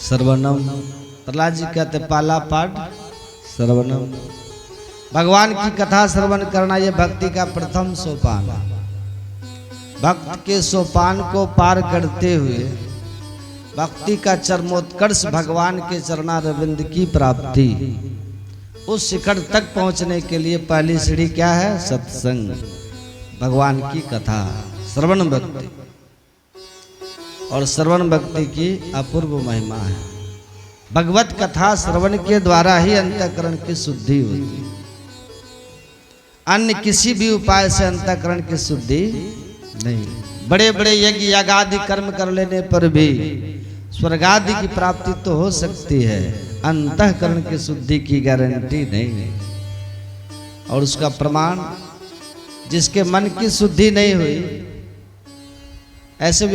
श्रवणम। प्रहलाद जी कहते पाला पाठ श्रवणम। भगवान की कथा श्रवण करना ये भक्ति का प्रथम सोपान। भक्त के सोपान को पार करते हुए भक्ति का चरमोत्कर्ष भगवान के चरणारविंद की प्राप्ति, उस शिखर तक पहुंचने के लिए पहली सीढ़ी क्या है? सत्संग, भगवान की कथा, श्रवण भक्ति। और श्रवण भक्ति की अपूर्व महिमा है। भगवत कथा श्रवण के द्वारा ही अंतःकरण की शुद्धि होती है। अन्य किसी भी उपाय से अंतःकरण की शुद्धि नहीं। बड़े बड़े यज्ञ यागादि कर्म कर लेने पर भी स्वर्गादि की प्राप्ति तो हो सकती है, अंतःकरण की शुद्धि की गारंटी नहीं। और उसका प्रमाण, जिसके मन की शुद्धि नहीं हुई, ऐसे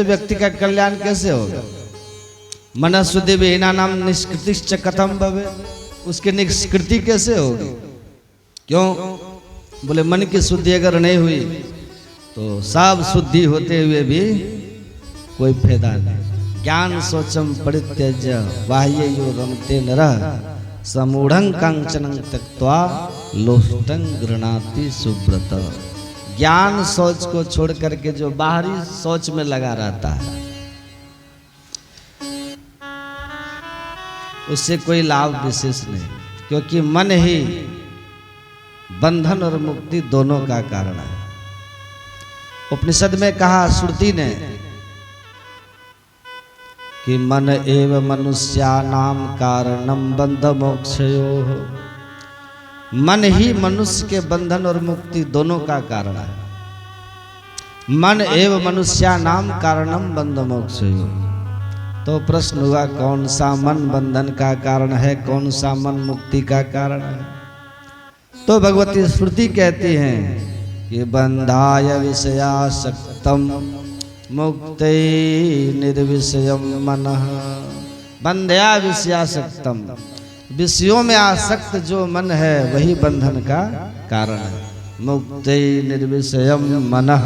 व्यक्ति का कल्याण कैसे होगा? मनःशुद्धि विहीना नाम निष्कृतिश्च कथम भवे, उसकी निष्कृति कैसे होगी? क्यों? बोले मन की शुद्धि अगर नहीं हुई तो सब शुद्धि होते हुए भी कोई फायदा नहीं। ज्ञान शौचम परित्यज्य बाह्यो रमते नरः समूढ़ं कांचनं त्यक्त्वा लोष्टं गृह्णाति सुब्रत। ज्ञान शौच को छोड़ करके जो बाहरी शौच में लगा रहता है, उससे कोई लाभ विशेष नहीं, क्योंकि मन ही बंधन और मुक्ति दोनों का कारण है। उपनिषद में कहा श्रुति ने कि मन एव मनुष्यानाम कारणम बंध मोक्षयोः। मन ही मनुष्य के बंधन और मुक्ति दोनों का कारण है। मन एव मनुष्यानाम कारणम बंध मोक्षयोः। तो प्रश्न हुआ, कौन सा मन बंधन का कारण है, कौन सा मन मुक्ति का कारण है? तो भगवती श्रुति कहती हैं कि बंधाय विषयासक्तम मुक्ते निर्विषयम मनः। बंधया विषयासक्तम, विषयों में आसक्त जो मन है वही बंधन का कारण है। मुक्ते निर्विषयम मनः,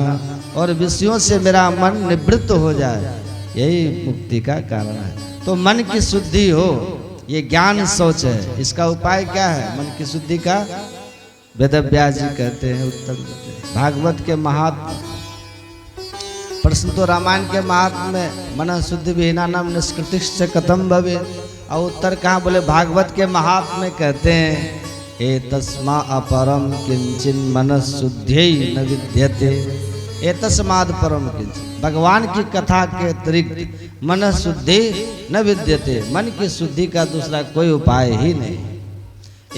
और विषयों से मेरा मन निवृत्त हो जाए, यही मुक्ति का कारण है। तो मन की शुद्धि हो, ये ज्ञान शौच है। इसका उपाय क्या है मन की शुद्धि का? वेदव्यास जी कहते हैं, उत्तर देते हैं, भागवत के महात्म। प्रश्न तो रामायण के महात्म में मन शुद्धि विहीना नाम निष्कृतिश्च कथम भवे, और उत्तर कहाँ? बोले भागवत के महात्म में कहते हैं ए तस्मा अपरम किंचिन मन शुद्ध्यै न विद्यते। ए तस्माद परम किंचिन, भगवान की कथा के अतिरिक्त मन शुद्धि न विद्यते। मन की शुद्धि का दूसरा कोई उपाय ही नहीं।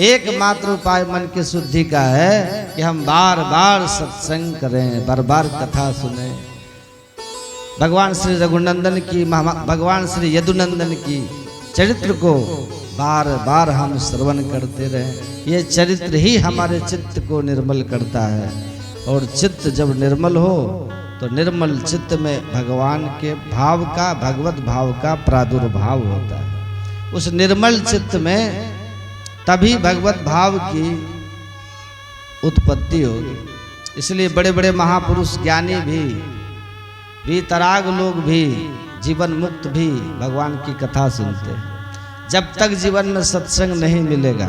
एकमात्र उपाय मन की शुद्धि का है कि हम बार बार सत्संग करें, बार बार कथा सुने। भगवान श्री रघुनंदन की, भगवान श्री यदुनंदन की चरित्र को बार बार हम श्रवण करते रहें। ये चरित्र ही हमारे चित्त को निर्मल करता है, और चित्त जब निर्मल हो तो निर्मल चित्त में भगवान के भाव का, भगवत भाव का प्रादुर्भाव होता है। उस निर्मल चित्त में तभी भगवत भाव की उत्पत्ति होगी। इसलिए बड़े बड़े महापुरुष ज्ञानी भी, वीतराग लोग भी, जीवन मुक्त भी भगवान की कथा सुनते हैं। जब तक जीवन में सत्संग नहीं मिलेगा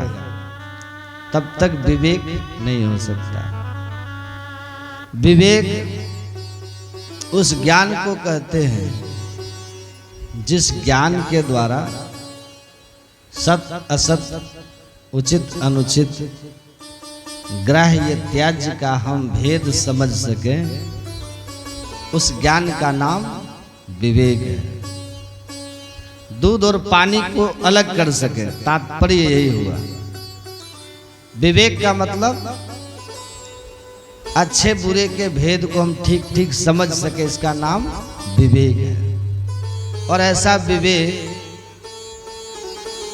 तब तक विवेक नहीं हो सकता। विवेक उस ज्ञान को कहते हैं जिस ज्ञान के द्वारा सत असत, उचित अनुचित, ग्राह्य त्याज्य का हम भेद समझ सकें। उस ज्ञान का नाम विवेक है। दूध और पानी को अलग कर सके, तात्पर्य यही हुआ। विवेक का मतलब अच्छे बुरे के भेद को हम ठीक ठीक समझ सके, इसका नाम विवेक है। और ऐसा विवेक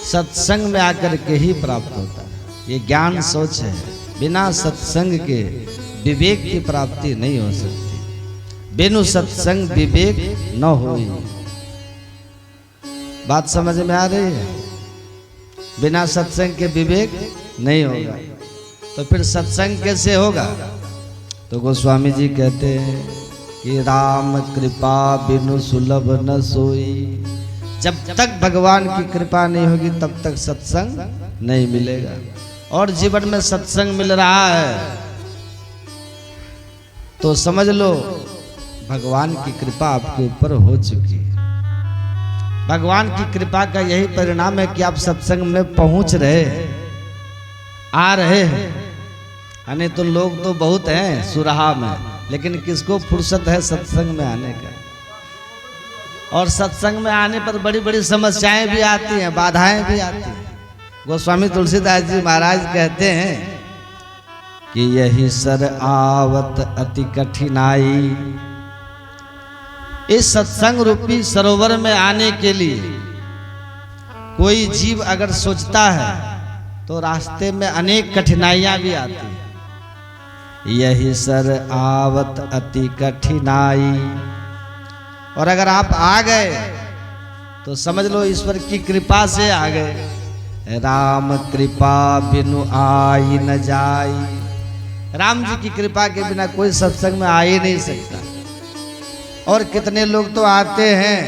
सत्संग में आकर के ही प्राप्त होता है। ये ज्ञान सोच है, बिना सत्संग के विवेक की प्राप्ति नहीं हो सकती। बिनु सत्संग विवेक न हो। बात समझ में आ रही है? बिना सत्संग के विवेक नहीं होगा। तो फिर सत्संग कैसे होगा? तो गोस्वामी जी कहते हैं कि राम कृपा बिनु सुलभ न सोई। जब तक भगवान की कृपा नहीं होगी तब तक सत्संग नहीं मिलेगा। और जीवन में सत्संग मिल रहा है तो समझ लो भगवान की कृपा आपके ऊपर हो चुकी है। भगवान की कृपा का यही परिणाम है कि आप सत्संग में पहुंच रहे हैं, आ रहे हैं। यानी तो लोग तो बहुत हैं सुराहा में, लेकिन किसको फुर्सत है सत्संग में आने का। और सत्संग में आने पर बड़ी बड़ी समस्याएं भी आती हैं, बाधाएं भी आती हैं। गोस्वामी तुलसीदास जी महाराज कहते हैं कि यही सर आवत अति कठिनाई। इस सत्संग रूपी सरोवर में आने के लिए कोई जीव अगर सोचता है तो रास्ते में अनेक कठिनाइयां भी आती हैं। यही सर आवत अति कठिनाई। और अगर आप आ गए तो समझ लो ईश्वर की कृपा से आ गए। राम कृपा बिनु आई न जाई। राम जी की कृपा के बिना कोई सत्संग में आ ही नहीं सकता। और कितने लोग तो आते हैं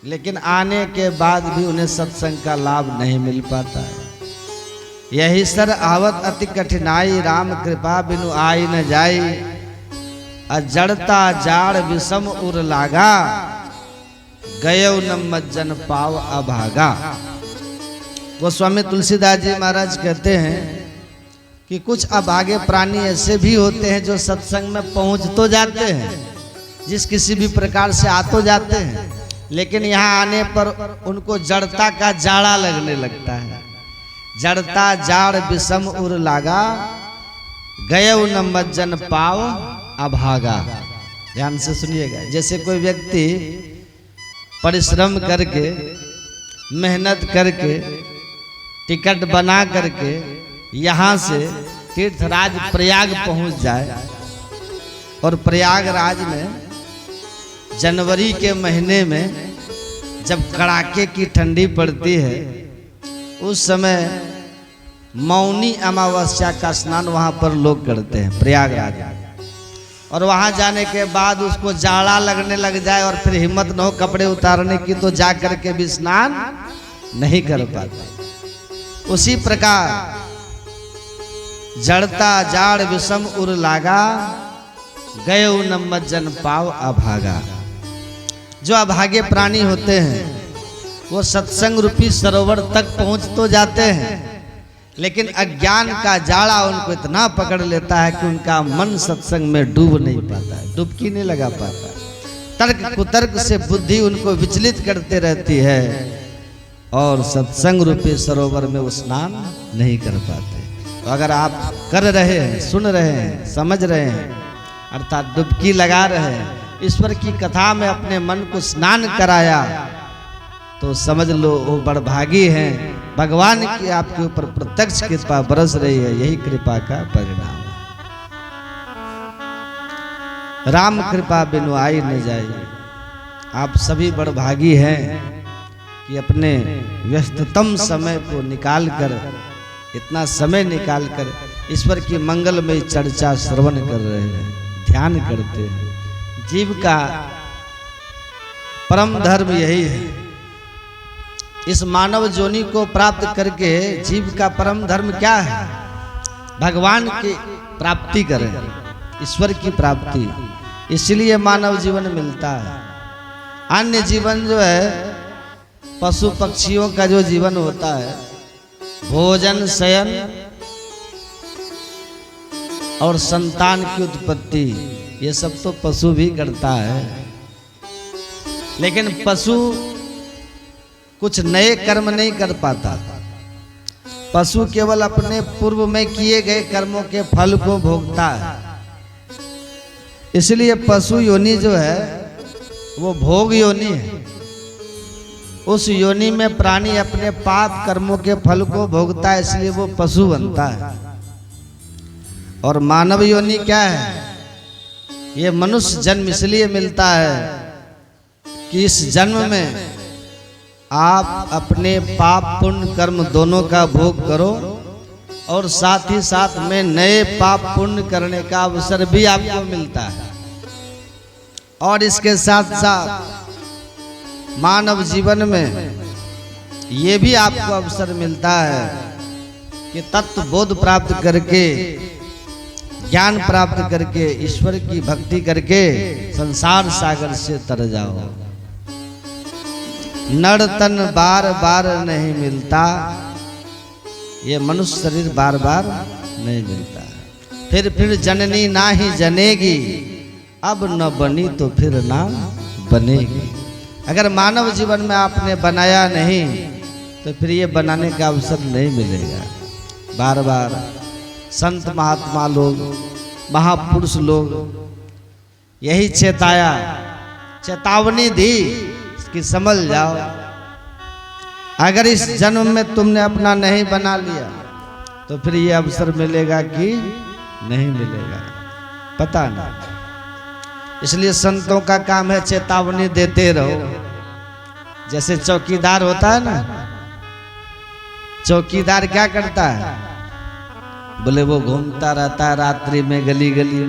लेकिन आने के बाद भी उन्हें सत्संग का लाभ नहीं मिल पाता है। यही सर आवत अति कठिनाई। राम कृपा बिनु आई न जाई। अजड़ता जाड़ विषम उर लागा। गयो न मज्जन पाव अभागा। गोस्वामी तुलसीदास जी महाराज कहते हैं कि कुछ अभागे प्राणी ऐसे भी होते हैं जो सत्संग में पहुंच तो जाते हैं, जिस किसी भी प्रकार से आ तो जाते हैं, लेकिन यहाँ आने पर उनको जड़ता का जाड़ा लगने लगता है। जड़ता जाड़ विषम उर लागा। गयो न मज्जन पाव अभागा। ध्यान से सुनिएगा। जैसे कोई व्यक्ति परिश्रम करके, मेहनत करके, टिकट बना करके यहाँ से तीर्थराज प्रयाग पहुँच जाए और प्रयागराज में जनवरी के महीने में जब कड़ाके की ठंडी पड़ती है उस समय मौनी अमावस्या का स्नान वहाँ पर लोग करते हैं प्रयागराज में। और वहाँ जाने के बाद उसको जाड़ा लगने लग जाए और फिर हिम्मत न हो कपड़े उतारने की तो जा करके भी स्नान नहीं कर पाते। उसी प्रकार जड़ता जाड़ विषम उर लागा। गयो न मज्जन पाव अभागा। जो अभागे प्राणी होते हैं वो सत्संग रूपी सरोवर तक पहुंच तो जाते हैं, लेकिन अज्ञान का जाड़ा उनको इतना पकड़ लेता है कि उनका मन सत्संग में डूब नहीं पाता है, डुबकी नहीं लगा पाता। तर्क कुतर्क से बुद्धि उनको विचलित करते रहती है और सत्संग रूपी सरोवर में वो स्नान नहीं कर पाते। तो अगर आप कर रहे हैं, सुन रहे हैं, समझ रहे हैं, अर्थात डुबकी लगा रहे हैं, ईश्वर की कथा में अपने मन को स्नान कराया, तो समझ लो वो बड़भागी हैं। भगवान की आपके ऊपर प्रत्यक्ष कृपा बरस रही है। यही कृपा का परिणाम है। राम कृपा बिनु आई न जाए। आप सभी बड़भागी हैं कि अपने व्यस्ततम समय को निकालकर, इतना समय निकालकर ईश्वर की मंगलमय चर्चा श्रवण कर रहे हैं, ध्यान करते हैं। जीव का परम धर्म यही है। इस मानव जोनि को प्राप्त करके जीव का परम धर्म क्या है? भगवान की प्राप्ति करें, ईश्वर की प्राप्ति। इसलिए मानव जीवन मिलता है। अन्य जीवन जो है पशु पक्षियों का जो जीवन होता है, भोजन, शयन और संतान की उत्पत्ति, ये सब तो पशु भी करता है। लेकिन पशु कुछ नए कर्म नहीं कर पाता। पशु केवल अपने पूर्व में किए गए कर्मों के फल को भोगता है। इसलिए पशु योनि जो है वो भोग योनि है। उस योनि में प्राणी अपने पाप कर्मों के फल को भोगता है, इसलिए वो पशु बनता है। और मानव योनि क्या है? ये मनुष्य जन्म इसलिए मिलता है कि इस जन्म में आप अपने पाप पुण्य कर्म दोनों का भोग करो और साथ ही साथ में नए पाप पुण्य करने का अवसर भी आपको मिलता है। और इसके साथ साथ मानव जीवन में ये भी आपको अवसर मिलता है कि तत्व बोध प्राप्त करके, ज्ञान प्राप्त करके, ईश्वर की भक्ति करके संसार सागर से तर जाओ। नर तन बार बार नहीं मिलता, ये मनुष्य शरीर बार बार नहीं मिलता। फिर जननी ना ही जनेगी, अब न बनी तो फिर ना बनेगी। अगर मानव जीवन में आपने बनाया नहीं तो फिर ये बनाने का अवसर नहीं मिलेगा। बार बार संत महात्मा लोग, महापुरुष लोग यही चेतावनी दी कि समझ जाओ, अगर इस जन्म में तुमने अपना नहीं बना लिया तो फिर ये अवसर मिलेगा कि नहीं मिलेगा, पता नहीं। इसलिए संतों का काम है चेतावनी देते रहो। जैसे चौकीदार होता है ना, चौकीदार क्या करता है? बोले वो घूमता रहता है रात्रि में गली गली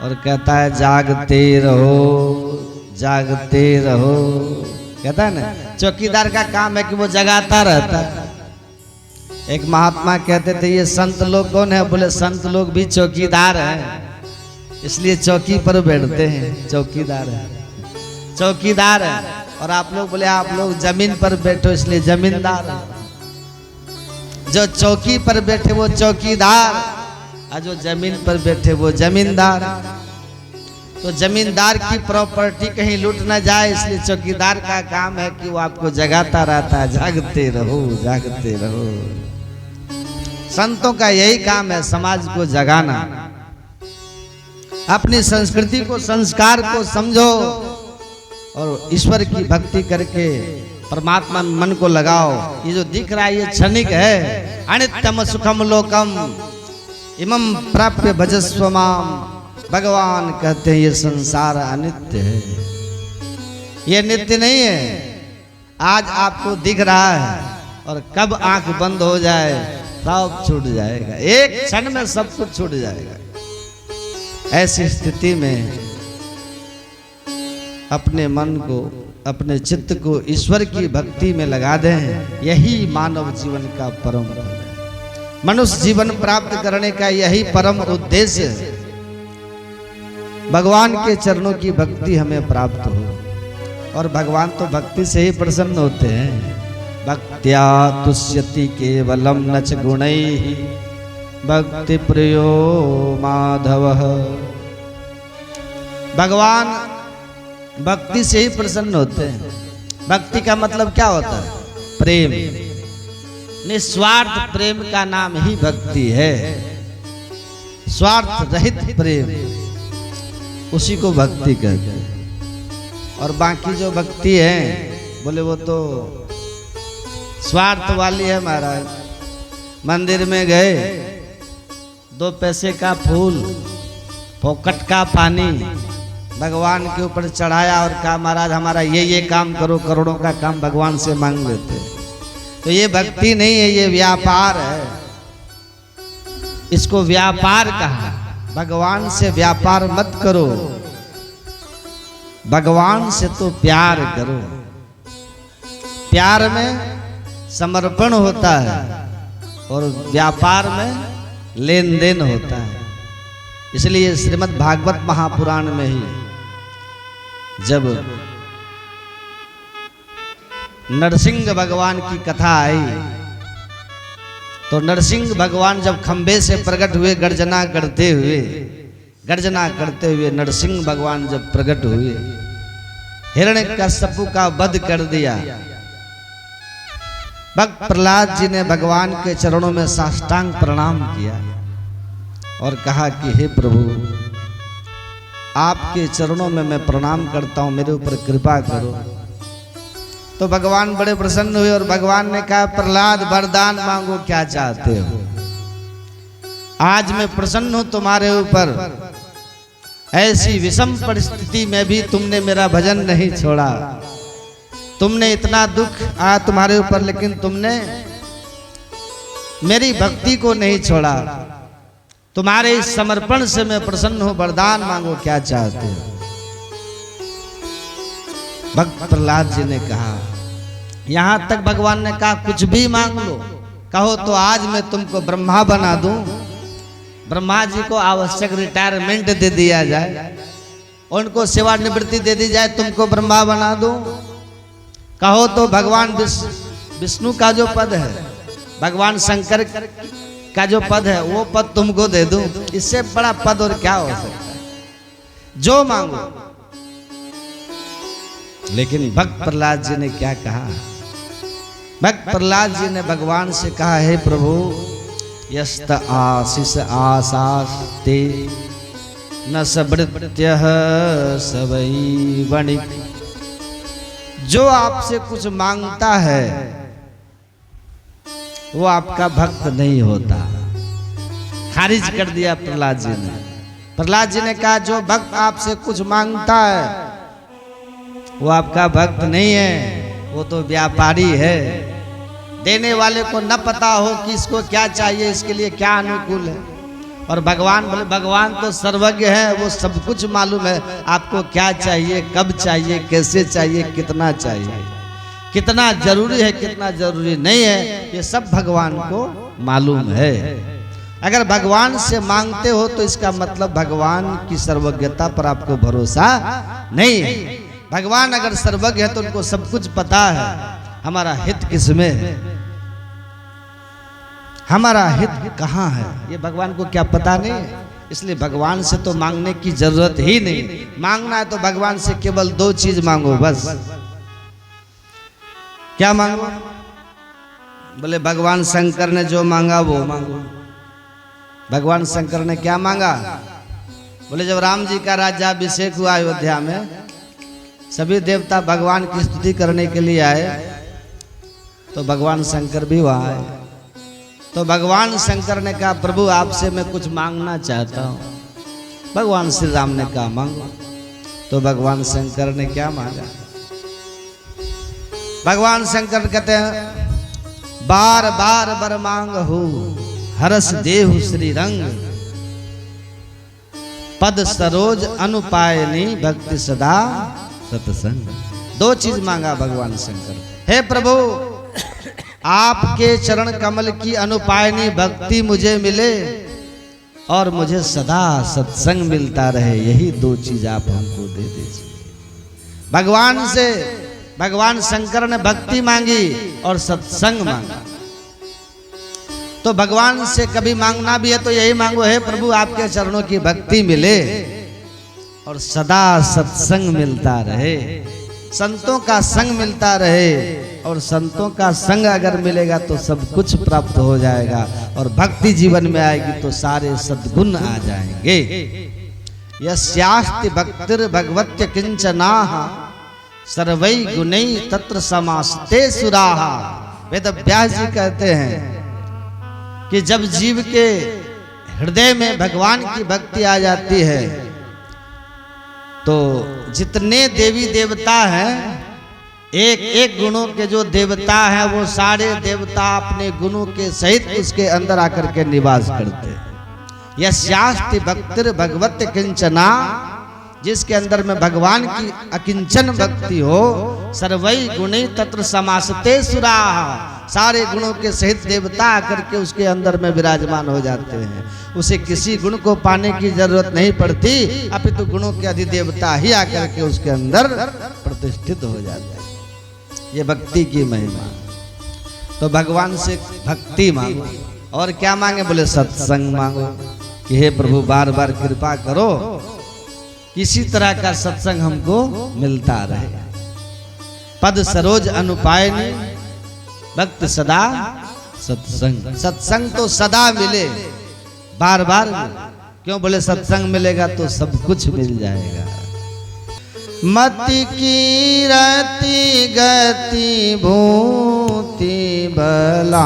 और कहता है जागते रहो, जागते रहो, कहता है ना। चौकीदार का काम है कि वो जगाता रहता है। एक महात्मा कहते थे ये संत लोग कौन है? बोले संत लोग भी चौकीदार हैं, इसलिए चौकी पर बैठते हैं, चौकीदार है, चौकीदार है। और आप लोग बोले आप लोग जमीन पर बैठो, इसलिए जमींदार है। जो चौकी पर बैठे वो चौकीदार, और जो जमीन पर बैठे वो जमींदार। तो जमींदार की प्रॉपर्टी कहीं लूट ना जाए, इसलिए चौकीदार का काम है कि वो आपको जगाता रहता है, जागते रहो, जागते रहो। संतों का यही काम है, समाज को जगाना। अपनी संस्कृति को, संस्कार को समझो और ईश्वर की भक्ति करके परमात्मा में मन को लगाओ। ये जो दिख रहा है ये क्षणिक है। अनित्यम सुखम लोकम इमं प्राप्य भजस्व माम। भगवान कहते हैं ये संसार अनित्य है, ये नित्य नहीं है। आज आपको दिख रहा है और कब आंख बंद हो जाए सब छूट जाएगा, एक क्षण में सब कुछ छूट जाएगा। ऐसी स्थिति में अपने मन को, अपने चित्त को ईश्वर की भक्ति में लगा दें। यही मानव जीवन का परम फल है। मनुष्य जीवन प्राप्त करने का यही परम उद्देश्य है। भगवान के चरणों की भक्ति हमें प्राप्त हो, और भगवान तो भक्ति से ही प्रसन्न होते हैं। भक्त्या तुष्यति केवलम नच गुणैः भक्ति प्रियो माधवः। भगवान भक्ति से ही प्रसन्न होते हैं। भक्ति का मतलब क्या होता है? प्रेम। निस्वार्थ प्रेम का नाम ही भक्ति है। स्वार्थ रहित प्रेम, उसी को भक्ति कहते हैं। और बाकी जो भक्ति है बोले वो तो स्वार्थ वाली है महाराज। मंदिर में गए, 2 पैसे का फूल, फोकट का पानी भगवान के ऊपर चढ़ाया और कहा महाराज हमारा ये काम करो, करोड़ों का काम भगवान से मांग लेते। तो ये भक्ति नहीं है, ये व्यापार है। इसको व्यापार कहा। भगवान से व्यापार मत करो, भगवान से तो प्यार करो। प्यार में समर्पण होता है और व्यापार में लेन देन होता है। इसलिए श्रीमद् भागवत महापुराण में ही जब नरसिंह भगवान की कथा आई तो नरसिंह भगवान जब खंबे से प्रकट हुए गर्जना करते हुए नरसिंह भगवान जब प्रकट हुए, हिरण्यकश्यप का वध कर दिया। भक्त प्रहलाद जी ने भगवान के चरणों में साष्टांग प्रणाम किया और कहा कि हे प्रभु, आपके चरणों में मैं प्रणाम करता हूं, मेरे ऊपर कृपा करो। तो भगवान बड़े प्रसन्न हुए और भगवान ने कहा प्रहलाद वरदान मांगो, क्या चाहते हो? आज मैं प्रसन्न हूं तुम्हारे ऊपर। ऐसी विषम परिस्थिति में भी तुमने मेरा भजन नहीं छोड़ा। तुमने इतना दुख आया तुम्हारे ऊपर, लेकिन तुमने मेरी भक्ति को नहीं छोड़ा। तुम्हारे इस समर्पण से मैं प्रसन्न हूं, वरदान मांगो, क्या चाहते हो? भक्त प्रहलाद जी ने कहा, यहां तक भगवान ने कहा कुछ भी मांग लो, कहो तो आज मैं तुमको ब्रह्मा बना दूं, ब्रह्मा जी को आवश्यक रिटायरमेंट दे दिया जाए, उनको सेवानिवृत्ति दे दी जाए, तुमको ब्रह्मा बना दूं। कहो तो भगवान विष्णु का जो पद है, भगवान शंकर का जो पद है, वो पद तुमको दे दूं। इससे बड़ा पद और क्या हो सकता है, जो मांगो। लेकिन भक्त प्रहलाद जी ने क्या कहा, भक्त प्रहलाद जी ने भगवान से कहा, हे प्रभु, यस्त आशीष आशास्ते न सबृत्य सबई वणिक। जो आपसे कुछ मांगता है वो आपका भक्त नहीं होता। खारिज कर दिया प्रहलाद जी ने। प्रहलाद जी ने कहा, जो भक्त आपसे कुछ मांगता है वो आपका भक्त नहीं है, वो तो व्यापारी है। देने वाले को न पता हो कि इसको क्या चाहिए, इसके लिए क्या अनुकूल है। और भगवान बोले, भगवान तो सर्वज्ञ है, वो सब कुछ मालूम है, आपको क्या चाहिए, कब चाहिए, कैसे चाहिए, कितना चाहिए, कितना जरूरी है, कितना जरूरी नहीं है, ये सब भगवान को मालूम है। अगर भगवान से मांगते हो तो इसका मतलब भगवान की सर्वज्ञता पर आपको भरोसा नहीं है। भगवान अगर सर्वज्ञ है तो उनको सब कुछ पता है, हमारा हित किसमें है, हमारा हित कहाँ है, ये भगवान को क्या पता नहीं है। इसलिए भगवान से तो मांगने की जरूरत ही नहीं। मांगना है तो भगवान से केवल दो चीज मांगो बस। क्या मांगो? बोले भगवान शंकर ने जो मांगा वो मांगो। भगवान शंकर ने क्या मांगा? बोले जब राम जी का राज्याभिषेक हुआ अयोध्या में, सभी देवता भगवान की स्तुति करने के लिए आए, तो भगवान शंकर भी वहां आए। तो भगवान शंकर ने कहा, प्रभु आपसे मैं कुछ मांगना चाहता हूँ। भगवान श्री राम ने कहा, मांगो। तो भगवान शंकर ने क्या मांगा? भगवान शंकर कहते हैं, बार बार बर मांग हो, हरस देहु श्री रंग, पद सरोज अनुपायनी भक्ति सदा सतसंग। दो चीज मांगा भगवान शंकर। हे प्रभु, आपके चरण कमल की अनुपायनी भक्ति मुझे मिले और मुझे सदा सत्संग मिलता रहे, यही दो चीज आप हमको दे दीजिए। भगवान से भगवान शंकर ने भक्ति मांगी और सत्संग मांगा। तो भगवान से कभी मांगना भी है तो यही मांगो, हे प्रभु आपके चरणों की भक्ति मिले और सदा सत्संग मिलता रहे, संतों का संग मिलता रहे। और संतों का संग अगर मिलेगा तो सब कुछ प्राप्त हो जाएगा, और भक्ति जीवन में आएगी तो सारे सद्गुण आ जाएंगे। यस्यास्ति भक्तिर भगवत्य किंचनाः सर्वै गुणै तत्र समास्ते सुराः। वेद व्यास जी कहते हैं कि जब जीव के हृदय में भगवान की भक्ति आ जाती है तो जितने देवी देवता हैं, एक एक गुणों के जो देवता हैं, वो सारे देवता अपने गुणों के सहित उसके अंदर आकर के निवास करते हैं। यस्यास्ति भक्तिर भगवत किंचना, जिसके अंदर में भगवान की अकिंचन भक्ति हो, सर्वै गुणै तत्र समासते सुराः, सारे गुणों के सहित देवता आकर के उसके अंदर में विराजमान हो जाते हैं। उसे किसी गुण को पाने की जरूरत नहीं पड़ती, अपितु गुणों के अधिदेवता ही आकर के उसके अंदर प्रतिष्ठित हो जाते हैं। ये भक्ति की महिमा। तो भगवान से भक्ति मांगो। और क्या मांगे? बोले सत्संग मांगो कि हे प्रभु बार बार कृपा करो, किसी तरह का सत्संग हमको मिलता रहे। पद सरोज अनुपायनी भक्त सदा सत्संग। सत्संग तो सदा मिले, बार बार मिले। क्यों? बोले सत्संग मिलेगा तो सब कुछ मिल जाएगा। मति की रति गति भूति बलाई,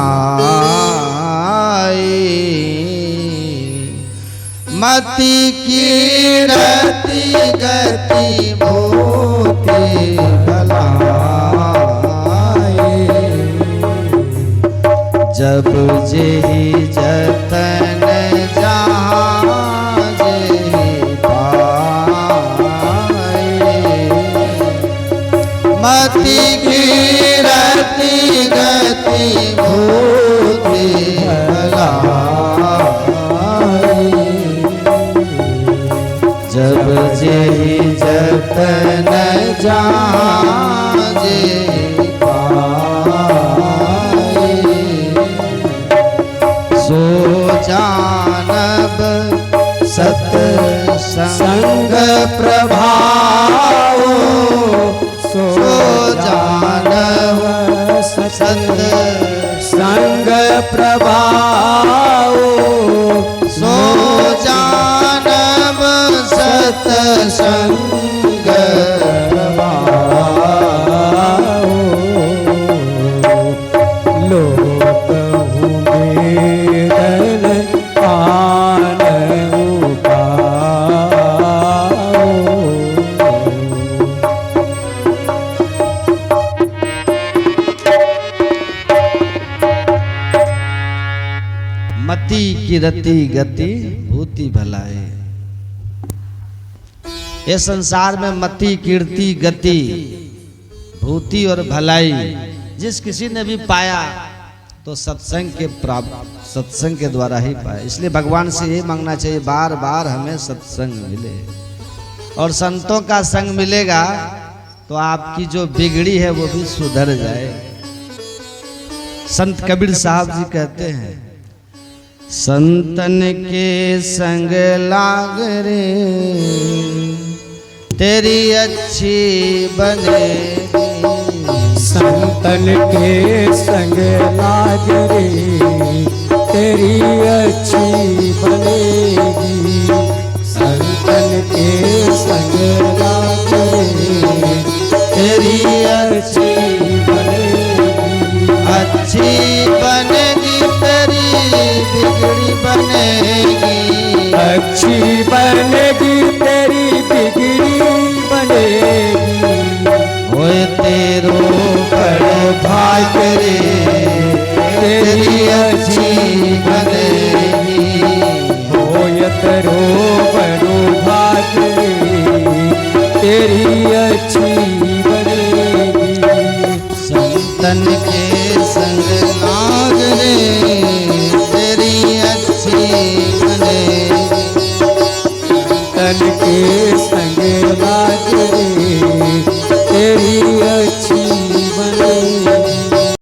मति की रति गति भूति बलाई, जब जेहि जतन जहाँ जेहि पाए, मति की रति गति भूति भलाई। जब जेहि जतन जाजे पाए, सो जानब सत्संग प्रभाव। सो जानब सत्संग प्रभाव। सो जानब सत्संग प्रभाव। लोक मेरन आन उपाओ। मति की रति गति भूति भलाई। ये संसार में मति कीर्ति गति भूति और भलाई जिस किसी ने भी पाया तो सत्संग के सत्संग के द्वारा ही पाया। इसलिए भगवान से ये मांगना चाहिए बार बार हमें सत्संग मिले, और संतों का संग मिलेगा तो आपकी जो बिगड़ी है वो भी सुधर जाए। संत कबीर साहब जी कहते हैं, संतन के संग लाग रे तेरी अच्छी बनेगी। संतन के संग लाग रे तेरी अच्छी बनेगी। संतन के संग लाग रे तेरी अच्छी बनेगी। अच्छी बनेगी तेरी बिगड़ी बनेगी। अच्छी बने